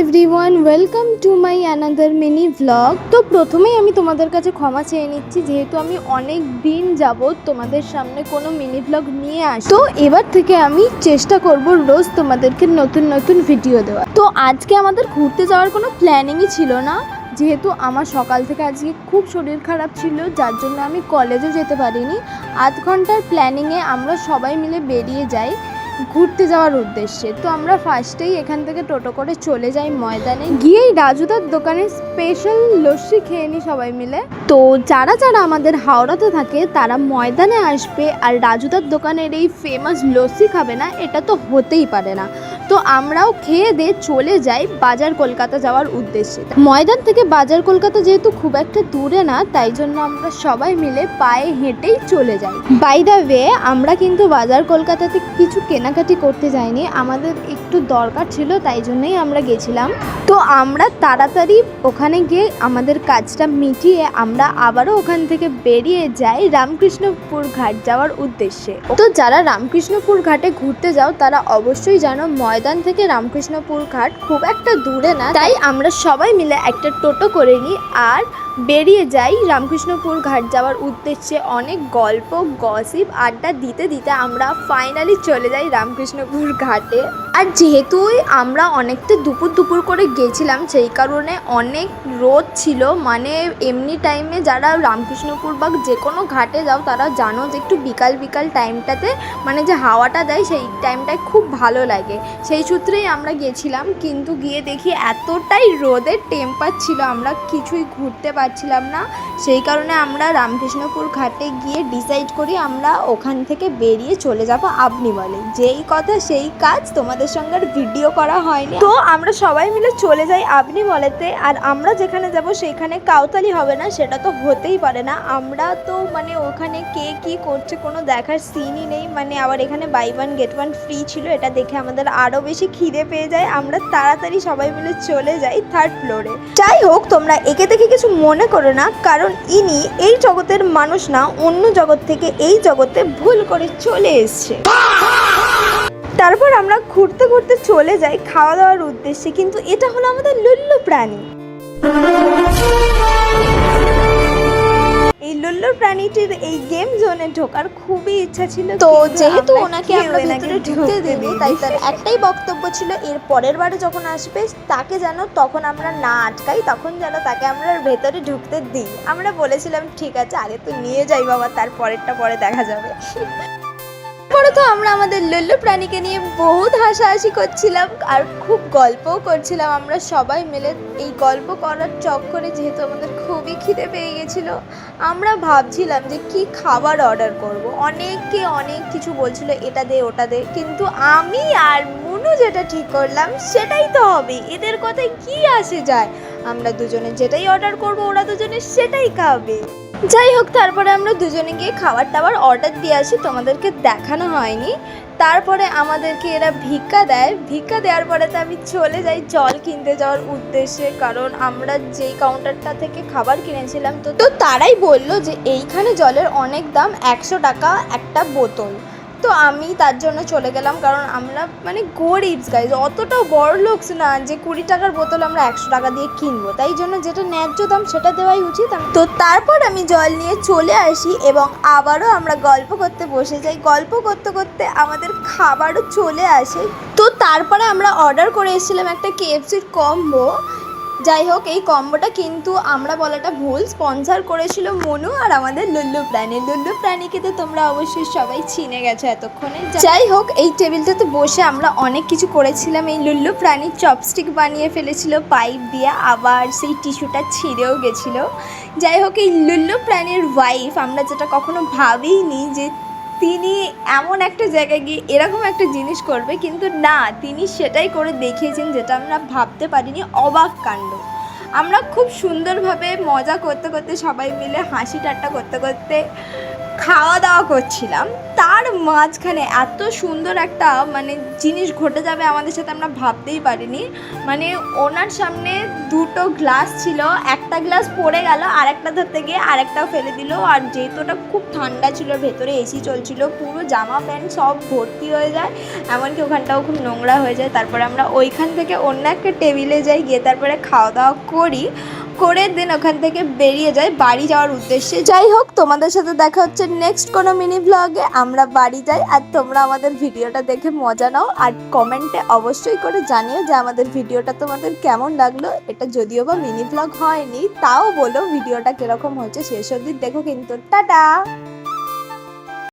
Everyone, welcome to my another mini vlog. তো প্রথমেই আমি তোমাদের কাছে ক্ষমা চেয়ে নিচ্ছি, যেহেতু আমি অনেক দিন যাবৎ তোমাদের সামনে কোনো মিনি ভ্লগ নিয়ে আসি। তো এবার থেকে আমি চেষ্টা করব রোজ তোমাদেরকে নতুন নতুন ভিডিও দেওয়া। তো আজকে আমাদের ঘুরতে যাওয়ার কোনো প্ল্যানিংই ছিল না, যেহেতু আমার সকাল থেকে আজকে খুব শরীর খারাপ ছিল, যার জন্য আমি কলেজে যেতে পারিনি। আধ ঘন্টার প্ল্যানিংয়ে আমরা সবাই মিলে বেরিয়ে যাই ঘুরতে যাওয়ার উদ্দেশ্যে। তো আমরা ফার্স্টেই এখান থেকে টোটো করে চলে যাই ময়দানে, গিয়েই রাজুদার দোকানে স্পেশাল লস্যি খেয়ে নিই সবাই মিলে। তো যারা যারা আমাদের হাওড়াতে থাকে তারা ময়দানে আসবে আর রাজুদার দোকানের এই ফেমাস লস্যি খাবে না, এটা তো হতেই পারে না। তো আমরাও খেয়ে দিয়ে চলে যাই বাজার কলকাতা যাওয়ার উদ্দেশ্যে। ময়দান থেকে বাজার কলকাতা যেহেতু খুব একটা দূরে না, তাই জন্য আমরা সবাই মিলে পায়ে হেঁটেই চলে যাই। বাই দ্য ওয়ে, আমরা কিন্তু বাজার কলকাতাতে কিছু কেনাকাটি করতে যাইনি, আমাদের একটু দরকার ছিল, তাই জন্যই আমরা গেছিলাম। তো আমরা তাড়াতাড়ি ওখানে গিয়ে আমাদের কাজটা মিটিয়ে আমরা আবারও ওখান থেকে বেরিয়ে যাই রামকৃষ্ণপুর ঘাট যাওয়ার উদ্দেশ্যে। তো যারা রামকৃষ্ণপুর ঘাটে ঘুরতে যাও তারা অবশ্যই জানো ময়দান থেকে রামকৃষ্ণপুর ঘাট খুব একটা দূরে না, তাই আমরা সবাই মিলে একটা টোটো করে নিই আর বেরিয়ে যাই রামকৃষ্ণপুর ঘাট যাওয়ার উদ্দেশ্যে। অনেক গল্প গসিপ আড্ডা দিতে দিতে আমরা ফাইনালি চলে যাই রামকৃষ্ণপুর ঘাটে। আর যেহেতু আমরা অনেকটা দুপুর করে গেছিলাম, সেই কারণে অনেক রোদ ছিল। মানে এমনি টাইমে যারা রামকৃষ্ণপুর বা যে কোনো ঘাটে যাও তারা জানো যে একটু বিকাল টাইমটাতে মানে যে হাওয়াটা দেয় সেই টাইমটায় খুব ভালো লাগে, সেই সূত্রেই আমরা গেছিলাম। কিন্তু গিয়ে দেখি এতটাই রোদের টেম্পার ছিল, আমরা কিছুই ঘুরতে পারছিলাম না। সেই কারণে আমরা রামকৃষ্ণপুর ঘাটে গিয়ে ডিসাইড করি আমরা ওখান থেকে বেরিয়ে চলে যাব আবনিমলে। যেই কথা সেই কাজ, তোমাদের সঙ্গে আর ভিডিও করা হয়নি। তো আমরা সবাই মিলে চলে যাই আবনিমলেতে। আর আমরা যেখানে যাব সেখানে কাউতালি হবে না, সেটা তো হতেই পারে না। আমরা তো মানে ওখানে কে কি করছে কোনো দেখার সিনই নেই। মানে আবার এখানে buy one get one free ছিল, এটা দেখে আমাদের আরও বেশি খিদে পেয়ে যায়। আমরা তাড়াতাড়ি সবাই মিলে চলে যাই থার্ড ফ্লোরে। যাই হোক, তোমরা একে দেখে কিছু মনে করো না, কারণ ইনি এই জগতের মানুষ না, অন্য জগৎ থেকে এই জগতে ভুল করে চলে এসছে। তারপর আমরা ঘুরতে ঘুরতে চলে যাই খাওয়া দাওয়ার উদ্দেশ্যে, কিন্তু এটা হলো আমাদের লুল্লু প্রাণী। এই লুল্লু প্রাণীটির এই গেম জোনে ঢোকার খুবই ইচ্ছা ছিল, তো যেহেতু ওনাকে আমরা ভেতরে ঢুকতে দেব, তাই তার একটাই বক্তব্য ছিল এর পরের বারে যখন আসবে তাকে যেন তখন আমরা না আটকাই, তখন যেন তাকে আমরা ভেতরে ঢুকতে দিই। আমরা বলেছিলাম ঠিক আছে, আগে তো নিয়ে যাই বাবা, তার পরেরটা পরে দেখা যাবে। পরে তো আমরা আমাদের লুল্লু প্রাণীকে নিয়ে বহুত হাসাহাসি করছিলাম আর খুব গল্পও করছিলাম আমরা সবাই মিলে। এই গল্প করার চক্করে যেহেতু আমাদের খুবই খিদে পেয়ে গেছিল, আমরা ভাবছিলাম যে কি খাবার অর্ডার করব। অনেকে অনেক কিছু বলছিল এটা দে ওটা দে, কিন্তু আমি আর মুনু যেটা ঠিক করলাম সেটাই তো হবে, এদের কথায় কি আসে যায়। আমরা দুজনে যেটাই অর্ডার করব ওরা দুজনে সেটাই খাবে। যাই হোক, তারপরে আমরা দুজনে গিয়ে খাবার টাবার অর্ডার দিয়ে আসি, তোমাদেরকে দেখানো হয়নি। তারপরে আমাদেরকে এরা ভিক্ষা দেয়, ভিক্ষা দেওয়ার পরে তো আমি চলে যাই জল কিনতে যাওয়ার উদ্দেশ্যে, কারণ আমরা যেই কাউন্টারটা থেকে খাবার কিনেছিলাম তো তারাই বললো যে এইখানে জলের অনেক দাম, 100 টাকা একটা বোতল। তো আমি তার জন্য চলে গেলাম, কারণ আমরা মানে গরিবস গাইজ, অতটাও বড় লোকস না যে 20 টাকার বোতল আমরা 100 টাকা দিয়ে কিনবো, তাই জন্য যেটা ন্যায্য দাম সেটা দেওয়াই উচিত। তো তারপর আমি জল নিয়ে চলে আসি এবং আবারও আমরা গল্প করতে বসে যাই। গল্প করতে করতে আমাদের খাবারও চলে আসে। তো তারপরে আমরা অর্ডার করে এসেছিলাম একটা KFCর কম্বো। যাই হোক, এই কম্বোটা কিন্তু আমরা বলাটা ভুল, স্পন্সর করেছিল মনু আর আমাদের লুল্লু প্রাণী। লুল্লু প্রাণীকে তো তোমরা অবশ্যই সবাই চিনে গেছো এতক্ষণে। যাই হোক, এই টেবিলটাতে বসে আমরা অনেক কিছু করেছিলাম। এই লুল্লু প্রাণীর চপস্টিক বানিয়ে ফেলেছিল পাইপ দিয়ে, আবার সেই টিস্যুটা ছিঁড়েও গেছিলো। যাই হোক, এই লুল্লু প্রাণীর ওয়াইফ আমরা যেটা কখনো ভাবিনি যে তিনি এমন একটা জায়গায় গিয়ে এরকম একটা জিনিস করবে, কিন্তু না, তিনি সেটাই করে দেখিয়েছেন যেটা আমরা ভাবতে পারিনি। অবাক কাণ্ড। আমরা খুব সুন্দরভাবে মজা করতে করতে সবাই মিলে হাসি ঠাট্টা করতে করতে খাওয়া দাওয়া করছিলাম, তার মাঝখানে এত সুন্দর একটা মানে জিনিস ঘটে যাবে আমাদের সাথে আমরা ভাবতেই পারিনি। মানে ওনার সামনে দুটো গ্লাস ছিল, একটা গ্লাস পড়ে গেল, আরেকটা ধরতে গিয়ে আরেকটাও ফেলে দিল। আর যেহেতু ওটা খুব ঠান্ডা ছিল, ভেতরে এসি চলছিল, পুরো জামা প্যান্ট সব ভর্তি হয়ে যায়, এমনকি ওখানটাও খুব নোংরা হয়ে যায়। তারপরে আমরা ওইখান থেকে অন্য একটা টেবিলে যাই, গিয়ে তারপরে খাওয়া দাওয়া করে দেন ওখান থেকে বেরিয়ে যাই বাড়ি যাওয়ার উদ্দেশ্যে। যাই হোক, তোমাদের সাথে দেখা হচ্ছে নেক্সট কোনো মিনি ব্লগে। আমরা বাড়ি যাই, আর তোমরা আমাদের ভিডিওটা দেখে মজা নাও, আর কমেন্টে অবশ্যই করে জানিও যে আমাদের ভিডিওটা তোমাদের কেমন লাগলো। এটা যদিও বা মিনি ব্লগ হয়নি, তাও বলো ভিডিওটা কিরকম হয়েছে, শেষ অবধি দেখো কিন্তু। টাটা।